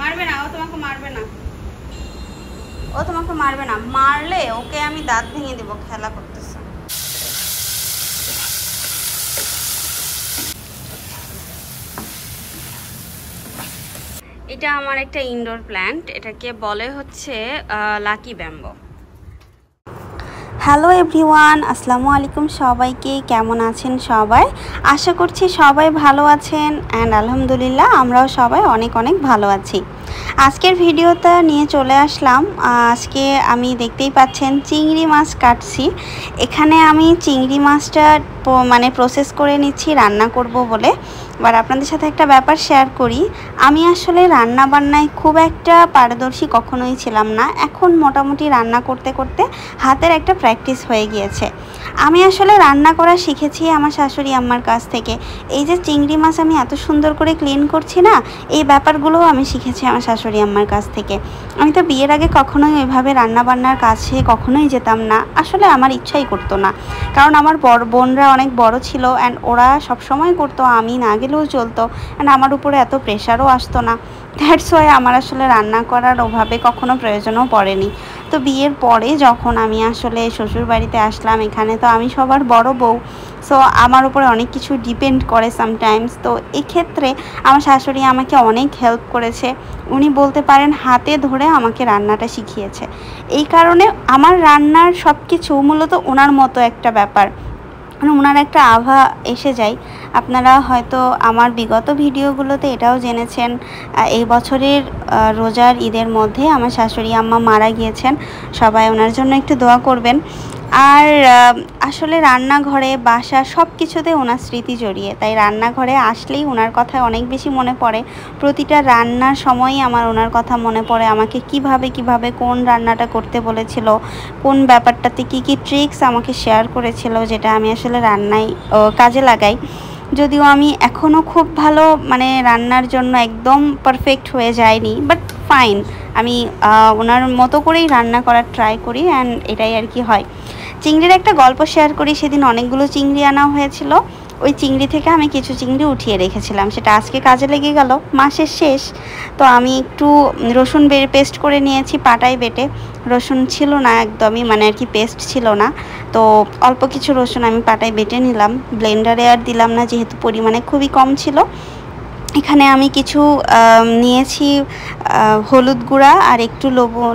মারবে না, ও তোমাকে মারবে না, ও তোমাকে মারবে না। মারলে ওকে আমি দাঁত ভেঙে দেবো, খেলা করতেছে। এটা আমার একটা ইনডোর প্ল্যান্ট, এটাকে বলে হচ্ছে লাকি ব্যাম্বো। হ্যালো এভরিওয়ান, আসসালামু আলাইকুম সবাইকে। কেমন আছেন সবাই? আশা করছি সবাই ভালো আছেন অ্যান্ড আলহামদুলিল্লাহ আমরাও সবাই অনেক অনেক ভালো আছি। আজকের ভিডিওটা নিয়ে চলে আসলাম। আজকে আমি দেখতেই পাচ্ছেন চিংড়ি মাছ কাটছি। এখানে আমি চিংড়ি মাছটা প্রসেস করে নিচ্ছি রান্না করব বলে। এবার আপনাদের সাথে একটা ব্যাপার শেয়ার করি, আমি আসলে রান্না বান্নায় খুব একটা পারদর্শী কখনোই ছিলাম না। এখন মোটামুটি রান্না করতে করতে হাতের একটা প্র্যাকটিস হয়ে গিয়েছে। আমি আসলে রান্না করা শিখেছি আমার শাশুড়ি আম্মার কাছ থেকে। এই যে চিংড়ি মাছ আমি এত সুন্দর করে ক্লিন করছি না, এই ব্যাপারগুলোও আমি শিখেছি আমার শাশুড়ি আম্মার কাছ থেকে। আমি তো বিয়ের আগে কখনোই ওইভাবে রান্নাবান্নার কাছে কখনোই যেতাম না, আসলে আমার ইচ্ছাই করতো না। কারণ আমার বোনরা অনেক বড় ছিল অ্যান্ড ওরা সবসময় করতো, আমি না গেলেও চলতো, অ্যান্ড আমার উপরে এত প্রেশারও আসতো না। দ্যাটস ওয়াই আমার আসলে রান্না করার ওভাবে কখনো প্রয়োজনও পড়েনি। তো বিয়ের পরে যখন আমি আসলে শ্বশুর বাড়িতে আসলাম, এখানে তো আমি সবার বড় বউ, সো আমার উপরে অনেক কিছু ডিপেন্ড করে সামটাইমস। তো এক্ষেত্রে আমার শাশুড়ি আমাকে অনেক হেল্প করেছে, উনি বলতে পারেন হাতে ধরে আমাকে রান্নাটা শিখিয়েছে। এই কারণে আমার রান্নার সব কিছু মূলত ওনার মতো একটা ব্যাপার, মানে ওনার একটা আভা এসে যায়। আপনারা হয়তো আমার বিগত ভিডিওগুলোতে এটাও জেনেছেন, এই বছরের রোজার ঈদের মধ্যে আমার শাশুড়ি আম্মা মারা গিয়েছেন। সবাই ওনার জন্য একটু দোয়া করবেন। আর আসলে রান্নাঘরে বাসা সব কিছুতে ওনার স্মৃতি জড়িয়ে, তাই রান্নাঘরে আসলেই ওনার কথা অনেক বেশি মনে পড়ে। প্রতিটা রান্নার সময়ই আমার ওনার কথা মনে পড়ে, আমাকে কিভাবে কোন রান্নাটা করতে বলেছিল, কোন ব্যাপারটাতে কি ট্রিক্স আমাকে শেয়ার করেছিল, যেটা আমি আসলে রান্নায় কাজে লাগাই। যদিও আমি এখনও খুব ভালো রান্নার জন্য একদম পারফেক্ট হয়ে যায়নি, বাট ফাইন, আমি ওনার মতো করেই রান্না করার ট্রাই করি অ্যান্ড এটাই আর কি হয়। চিংড়ির একটা গল্প শেয়ার করি। সেদিন অনেকগুলো চিংড়ি আনা হয়েছিল, ওই চিংড়ি থেকে আমি কিছু চিংড়ি উঠিয়ে রেখেছিলাম, সেটা আজকে কাজে লেগে গেল, মাসের শেষ। তো আমি একটু রসুন পেস্ট করে নিয়েছি, পাটায় বেটে। রসুন ছিল না একদমই, আর কি পেস্ট ছিল না, তো অল্প কিছু রসুন আমি পাটায় বেটে নিলাম। ব্লেন্ডারে আর দিলাম না, যেহেতু পরিমাণে খুবই কম ছিল। এখানে আমি কিছু নিয়েছি হলুদ গুঁড়া আর একটু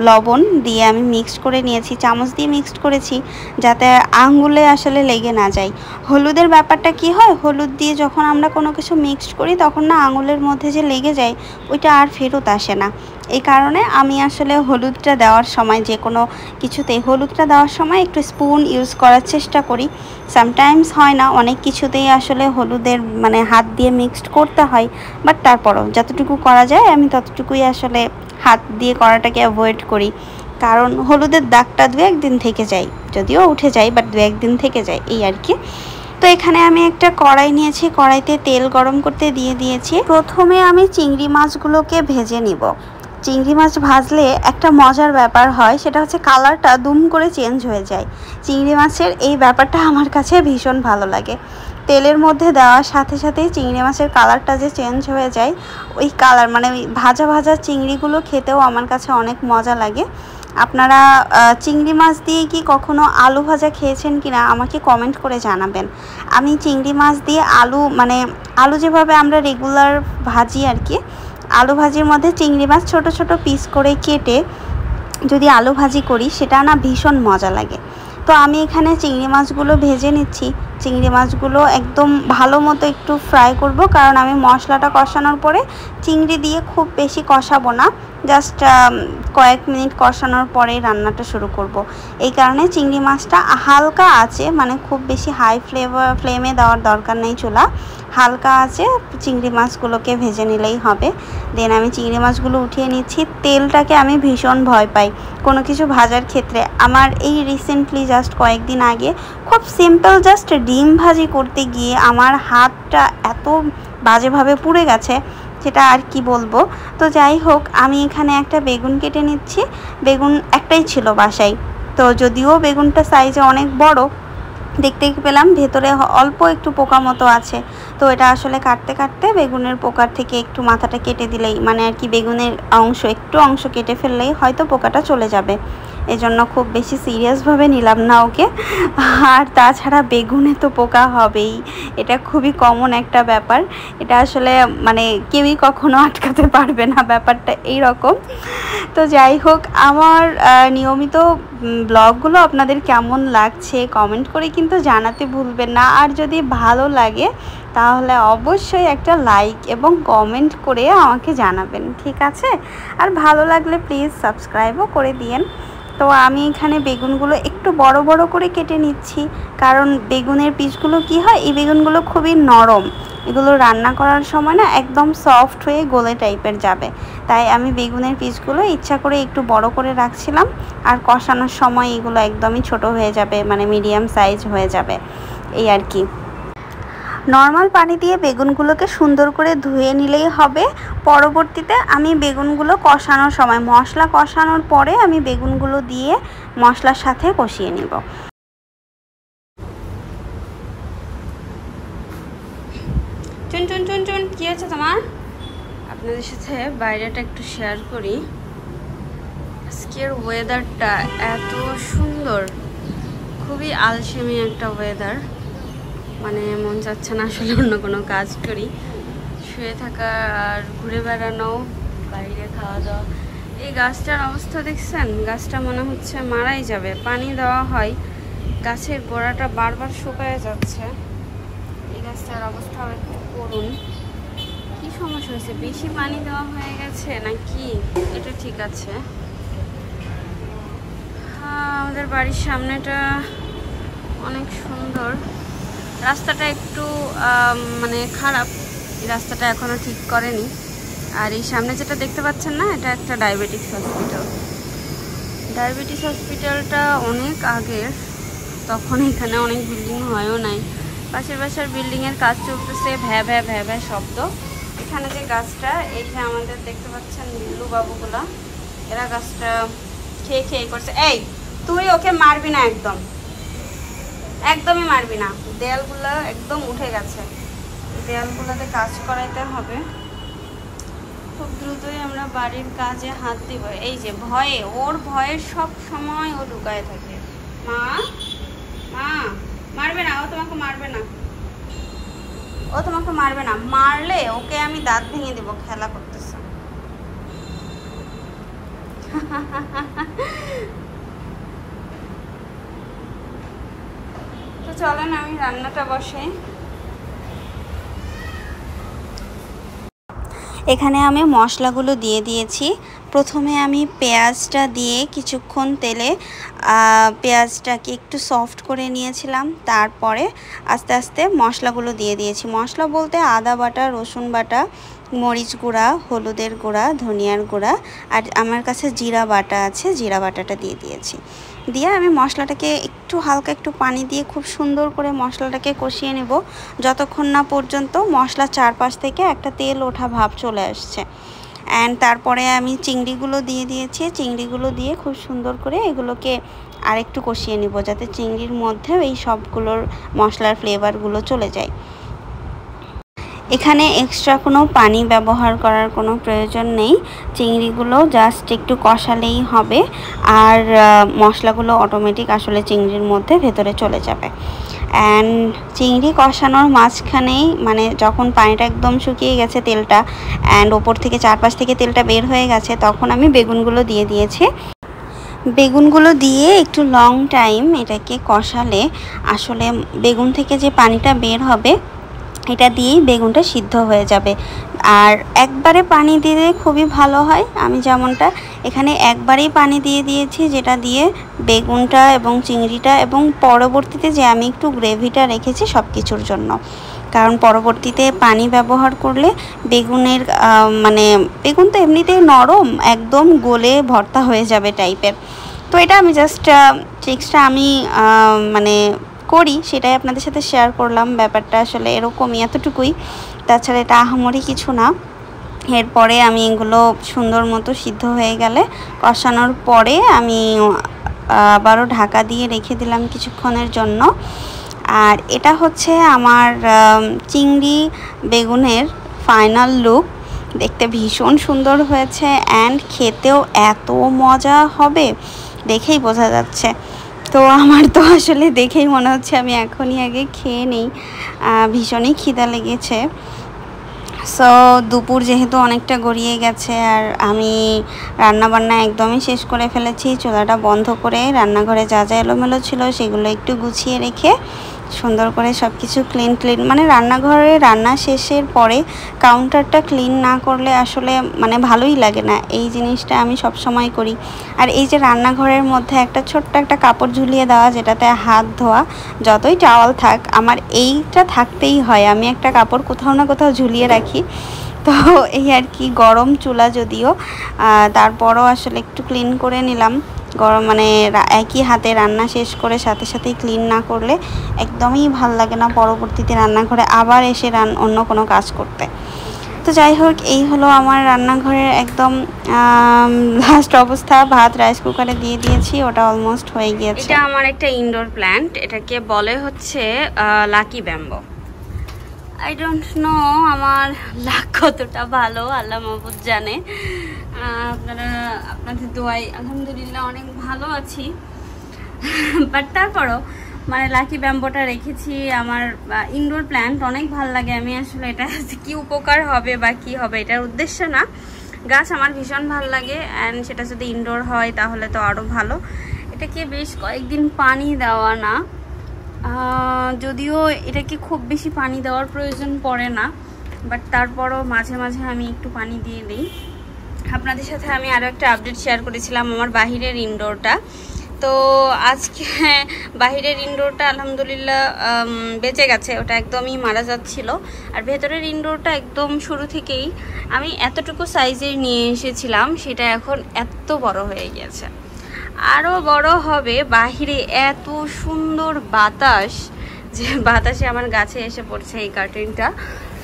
লবণ দিয়ে আমি মিক্সড করে নিয়েছি, চামচ দিয়ে মিক্সড করেছি যাতে আঙুলে আসলে লেগে না যায়। হলুদের ব্যাপারটা কি হয়, হলুদ দিয়ে যখন আমরা কোনো কিছু মিক্সড করি তখন না আঙুলের মধ্যে যে লেগে যায় ওইটা আর ফেরত আসে না। এই কারণে আমি আসলে হলুদটা দেওয়ার সময়, যে কোনো কিছুতে হলুদটা দেওয়ার সময় একটু স্পুন ইউজ করার চেষ্টা করি। সামটাইমস হয় না, অনেক কিছুতেই আসলে হলুদের হাত দিয়ে মিক্সড করতে হয়, বাট তারপরও যতটুকু করা যায় আমি ততটুকুই আসলে হাত দিয়ে করাটাকে অ্যাভয়েড করি। কারণ হলুদের দাগটা 2-1 দিন থেকে যায়, যদিও উঠে যায়, বাট 2-1 দিন থেকে যায়, এই আর কি। তো এখানে আমি একটা কড়াই নিয়েছি, কড়াইতে তেল গরম করতে দিয়ে দিয়েছি। প্রথমে আমি চিংড়ি মাছগুলোকে ভেজে নিব। চিংড়ি মাছ ভাজলে একটা মজার ব্যাপার হয়, সেটা হচ্ছে কালারটা দুম করে চেঞ্জ হয়ে যায়। চিংড়ি মাছের এই ব্যাপারটা আমার কাছে ভীষণ ভালো লাগে। তেলের মধ্যে দেওয়ার সাথে সাথেই চিংড়ি মাছের কালারটা যে চেঞ্জ হয়ে যায়, ওই কালার ওই ভাজা চিংড়িগুলো খেতেও আমার কাছে অনেক মজা লাগে। আপনারা চিংড়ি মাছ দিয়ে কি কখনো আলু ভাজা খেয়েছেন কিনা আমাকে কমেন্ট করে জানাবেন। আমি চিংড়ি মাছ দিয়ে আলু যেভাবে আমরা রেগুলার ভাজি আর কি, আলু ভাজির মধ্যে চিংড়ি মাছ ছোট ছোট পিস করে কেটে যদি আলু ভাজি করি, সেটা না ভীষণ মজা লাগে। তো আমি এখানে চিংড়ি মাছগুলো ভেজে নিচ্ছি। চিংড়ি মাছগুলো একদম ভালো মতো একটু ফ্রাই করব, কারণ আমি মশলাটা কষানোর পরে চিংড়ি দিয়ে খুব বেশি কষাবো না, জাস্ট কয়েক মিনিট কষানোর পরেই রান্নাটা শুরু করব। এই কারণে চিংড়ি মাছটা হালকা আছে, খুব বেশি হাই ফ্লেমে দেওয়ার দরকার নেই, চুলা হালকা আছে, চিংড়ি মাছগুলোকে ভেজে নিলেই হবে। দেন আমি চিংড়ি মাছগুলো উঠিয়ে নিচ্ছি। তেলটাকে আমি ভীষণ ভয় পাই কোনো কিছু ভাজার ক্ষেত্রে। আমার এই রিসেন্টলি জাস্ট কয়েকদিন আগে খুব সিম্পল জাস্ট ডিম ভাজি করতে গিয়ে আমার হাতটা এত বাজেভাবে পুড়ে গেছে, সেটা আর কি বলবো। তো যাই হোক, আমি এখানে একটা বেগুন কেটে নিচ্ছি। বেগুন একটাই ছিল বাসায়, তো যদিও বেগুনটা সাইজে অনেক বড়, দেখতে পেলাম ভেতরে অল্প একটু পোকা মতো আছে। তো এটা আসলে কাটতে কাটতে বেগুনের পোকার থেকে একটু মাথাটা কেটে দিলেই, মানে আর কি বেগুনের একটু অংশ কেটে ফেললেই হয়তো পোকাটা চলে যাবে। এজন্য খুব বেশি সিরিয়াসভাবে নিলাম না ওকে। আর তাছাড়া বেগুনে তো পোকা হবেই, এটা খুবই কমন একটা ব্যাপার। এটা আসলে মানে কেউই কখনো আটকাতে পারবে না, ব্যাপারটা এই রকম। তো যাই হোক, আমার নিয়মিত ব্লগগুলো আপনাদের কেমন লাগছে কমেন্ট করে কিন্তু জানাতে ভুলবেন না। আর যদি ভালো লাগে তাহলে অবশ্যই একটা লাইক এবং কমেন্ট করে আমাকে জানাবেন, ঠিক আছে? আর ভালো লাগলে প্লিজ সাবস্ক্রাইবও করে দিয়েন। তো আমি এখানে বেগুনগুলো একটু বড় বড় করে কেটে নিচ্ছি, কারণ বেগুনের পিসগুলো কি হয়, এই বেগুনগুলো খুবই নরম, এগুলো রান্না করার সময় না একদম সফট হয়ে গোলে টাইপের যাবে। তাই আমি বেগুনের পিসগুলো ইচ্ছা করে একটু বড় করে রাখছিলাম, আর কষানোর সময় এগুলো একদমই ছোট হয়ে যাবে, মানে মিডিয়াম সাইজ হয়ে যাবে, এই আর কি। নর্মাল পানি দিয়ে বেগুনগুলোকে সুন্দর করে ধুয়ে নিলেই হবে। পরবর্তীতে আমি বেগুনগুলো কষানোর সময়, মশলা কষানোর পরে আমি বেগুনগুলো দিয়ে মশলার সাথে কষিয়ে নিব। চুন চুন চুন চুন, কী হয়েছে তোমার? আপনাদের সাথে বাইরেটা একটু শেয়ার করি। আজকের ওয়েদারটা এত সুন্দর, খুবই আলসেমি একটা ওয়েদার, মানে মন চাচ্ছে না আসলে অন্য কোনো কাজ করি, শুয়ে থাকা আর ঘুরে বেড়ানো, বাইরে খাওয়া দাওয়া। এই গাছটার অবস্থা দেখছেন? গাছটা মনে হচ্ছে মারাই যাবে। পানি দেওয়া হয়, গাছের গোড়াটা বারবার শুকায় যাচ্ছে। এই গাছটার অবস্থাও একটু করুন। কি সমস্যা হয়েছে? বেশি পানি দেওয়া হয়ে গেছে নাকি? এটা ঠিক আছে। আমাদের বাড়ির সামনেটা অনেক সুন্দর, রাস্তাটা একটু মানে খারাপ, এই রাস্তাটা এখনও ঠিক করেনি। আর এই সামনে যেটা দেখতে পাচ্ছেন না, এটা একটা ডায়াবেটিস হসপিটাল। ডায়াবেটিস হসপিটালটা অনেক আগের, তখন এখানে অনেক বিল্ডিং হয়ও নাই। পাশের বাসার বিল্ডিংয়ের কাজ চলতেছে, ভ্যা ভ্যা ভ্যা ভ্যা শব্দ। এখানে যে গাছটা, এই যে আমাদের দেখতে পাচ্ছেন বিল্লু বাবুগুলা, এরা গাছটা খেয়ে খেয়ে করছে। এই তুই ওকে মারবি না, একদমই মারবি না। দেয়ালগুলো একদম উঠে গেছে, দেয়ালগুলোতে কাজ করাইতে হবে। খুব দ্রুতই আমরা বাড়ির কাজে হাত দিব। এই যে ভয়ে, ওর ভয়ে সব সময় ও লুকায় থাকে। মা মা মারবে না, ও তোমাকে মারবে না, ও তোমাকে মারবে না, মারলে ওকে আমি দাঁত ভেঙে দেব। খেলা করতেছে। তো চলেন আমি রান্নাটা বসাই। এখানে আমি মশলাগুলো দিয়ে দিয়েছি। প্রথমে আমি পেঁয়াজটা দিয়ে কিছুক্ষণ তেলে পেঁয়াজটাকে একটু সফট করে নিয়েছিলাম, তারপরে আস্তে আস্তে মশলাগুলো দিয়ে দিয়েছি। মশলা বলতে আদা বাটা, রসুন বাটা, মরিচ গুঁড়া, হলুদের গুঁড়া, ধনিয়ার গুঁড়া, আর আমার কাছে জিরা বাটা আছে, জিরা বাটাটা দিয়ে দিয়েছি। দিয়ে আমি মশলাটাকে একটু হালকা একটু পানি দিয়ে খুব সুন্দর করে মশলাটাকে কষিয়ে নেব, যতক্ষণ না পর্যন্ত মশলার চারপাশ থেকে একটা তেল ওঠা ভাব চলে আসছে। অ্যান্ড তারপরে আমি চিংড়িগুলো দিয়ে দিয়েছি। চিংড়িগুলো দিয়ে খুব সুন্দর করে এগুলোকে আরেকটু কষিয়ে নেব, যাতে চিংড়ির মধ্যেও এই সবগুলোর মশলার ফ্লেভারগুলো চলে যায়। এখানে এক্সট্রা কোনো পানি ব্যবহার করার কোনো প্রয়োজন নেই, চিংড়িগুলো জাস্ট একটু কষালেই হবে, আর মশলাগুলো অটোমেটিক আসলে চিংড়ির মধ্যে ভেতরে চলে যাবে। অ্যান্ড চিংড়ি কষানোর মাঝখানেই, মানে যখন পানিটা একদম শুকিয়ে গেছে তেলটা, অ্যান্ড ওপর থেকে চারপাশ থেকে তেলটা বের হয়ে গেছে, তখন আমি বেগুনগুলো দিয়ে দিয়েছি। বেগুনগুলো দিয়ে একটু লং টাইম এটাকে কষালে আসলে বেগুন থেকে যে পানিটা বের হবে এটা দিয়েই বেগুনটা সিদ্ধ হয়ে যাবে। আর একবারে পানি দিলে খুবই ভালো হয়। আমি যেমনটা এখানে একবারেই পানি দিয়ে দিয়েছি, যেটা দিয়ে বেগুনটা এবং চিংড়িটা, এবং পরবর্তীতে যে আমি একটু গ্রেভিটা রেখেছি সব কিছুর জন্য, কারণ পরবর্তীতে পানি ব্যবহার করলে বেগুনের মানে বেগুন তো এমনিতেই নরম, একদম গলে ভর্তা হয়ে যাবে টাইপের। তো এটা আমি জাস্ট ট্রিক্সটা আমি মানে করি, সেটাই আপনাদের সাথে শেয়ার করলাম। ব্যাপারটা আসলে এরকমই, এতটুকুই, তাছাড়া এটা আহামরি কিছু না। এরপরে আমি এগুলো সুন্দর মতো সিদ্ধ হয়ে গেলে, কষানোর পরে আমি আবারও ঢাকা দিয়ে রেখে দিলাম কিছুক্ষণের জন্য। আর এটা হচ্ছে আমার চিংড়ি বেগুনের ফাইনাল লুক। দেখতে ভীষণ সুন্দর হয়েছে অ্যান্ড খেতেও এত মজা হবে দেখেই বোঝা যাচ্ছে। তো আমার তো আসলে দেখেই মনে হচ্ছে আমি এখনই আগে খেয়ে নিই, ভীষণই খিদা লেগেছে। সো দুপুর যেহেতু অনেকটা গড়িয়ে গেছে আর আমি রান্নাবান্না একদমই শেষ করে ফেলেছি। চুলাটা বন্ধ করে রান্নাঘরে যা যা এলোমেলো ছিল সেগুলো একটু গুছিয়ে রেখে সুন্দর করে সব কিছু ক্লিন মানে রান্নাঘরে রান্না শেষের পরে কাউন্টারটা ক্লিন না করলে আসলে মানে ভালোই লাগে না। এই জিনিসটা আমি সব সময় করি। আর এই যে রান্নাঘরের মধ্যে একটা ছোট্ট একটা কাপড় ঝুলিয়ে দেওয়া, যেটাতে হাত ধোয়া যতই টাওয়াল থাক আমার এইটা থাকতেই হয়। আমি একটা কাপড় কোথাও না কোথাও ঝুলিয়ে রাখি। তো এই আর কি, গরম চুলা যদিও, তারপরও আসলে একটু ক্লিন করে নিলাম। গরম মানে একই হাতে রান্না শেষ করে সাথে সাথেই ক্লিন না করলে একদমই ভাল লাগে না পরবর্তীতে রান্নাঘরে আবার এসে অন্য কোনো কাজ করতে। তো যাই হোক, এই হলো আমার রান্নাঘরের একদম লাস্ট অবস্থা। ভাত রাইস কুকারে দিয়ে দিয়েছি, ওটা অলমোস্ট হয়ে গিয়েছে। এটা আমার একটা ইনডোর প্ল্যান্ট, এটাকে বলে হচ্ছে lucky bamboo. I don't know আমার লাক কতটা ভালো, আল্লাহ মাহবুদ জানে। আপনাদের দোয়াই আলহামদুলিল্লাহ অনেক ভালো আছি। বাট তারপরও মানে লাকি ব্যাম্বোটা রেখেছি। আমার ইনডোর প্ল্যান্ট অনেক ভালো লাগে। আমি আসলে এটা কি উপকার হবে বা কি হবে এটার উদ্দেশ্য না, গাছ আমার ভীষণ ভালো লাগে অ্যান্ড সেটা যদি ইনডোর হয় তাহলে তো আরও ভালো। এটাকে বেশ কয়েকদিন পানি দেওয়া না, যদিও এটাকে খুব বেশি পানি দেওয়ার প্রয়োজন পড়ে না, বাট তারপরও মাঝে মাঝে আমি একটু পানি দিয়ে দিই। আপনাদের সাথে আমি আরও একটা আপডেট শেয়ার করেছিলাম আমার বাহিরের ইনডোরটা। তো আজকে বাহিরের ইনডোরটা আলহামদুলিল্লাহ বেঁচে গেছে, ওটা একদমই মারা যাচ্ছিল। আর ভেতরের ইনডোরটা একদম শুরু থেকেই আমি এতটুকু সাইজের নিয়ে এসেছিলাম, সেটা এখন এত বড় হয়ে গেছে, আরও বড় হবে। বাহিরে এত সুন্দর বাতাস, যে বাতাসে আমার গাছে এসে পড়ছে এই কার্টেনটা।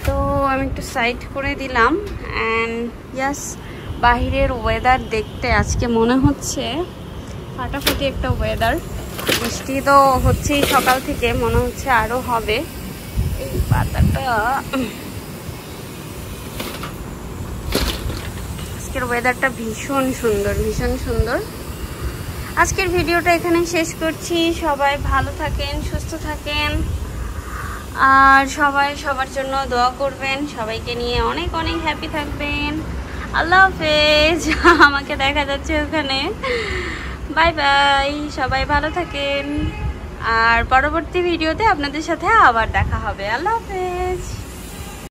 তো আমি একটু সাইড করে দিলাম অ্যান্ড ইয়াস, বাহিরের ওয়েদার দেখতে আজকে মনে হচ্ছে ফাটাফাটি একটা ওয়েদার। বৃষ্টি তো হচ্ছেই সকাল থেকে, মনে হচ্ছে আরও হবে। এই পাতাটা, আজকের ওয়েদারটা ভীষণ সুন্দর, ভীষণ সুন্দর। আজকের ভিডিওটা এখানে শেষ করছি। সবাই ভালো থাকেন, সুস্থ থাকেন, আর সবাই সবার জন্য দোয়া করবেন। সবাইকে নিয়ে অনেক অনেক হ্যাপি থাকবেন। আল্লাহ হাফেজ। আমাকে দেখা যাচ্ছে ওখানে। বাই বাই, সবাই ভালো থাকেন। আর পরবর্তী ভিডিওতে আপনাদের সাথে আবার দেখা হবে। আল্লাহ হাফেজ।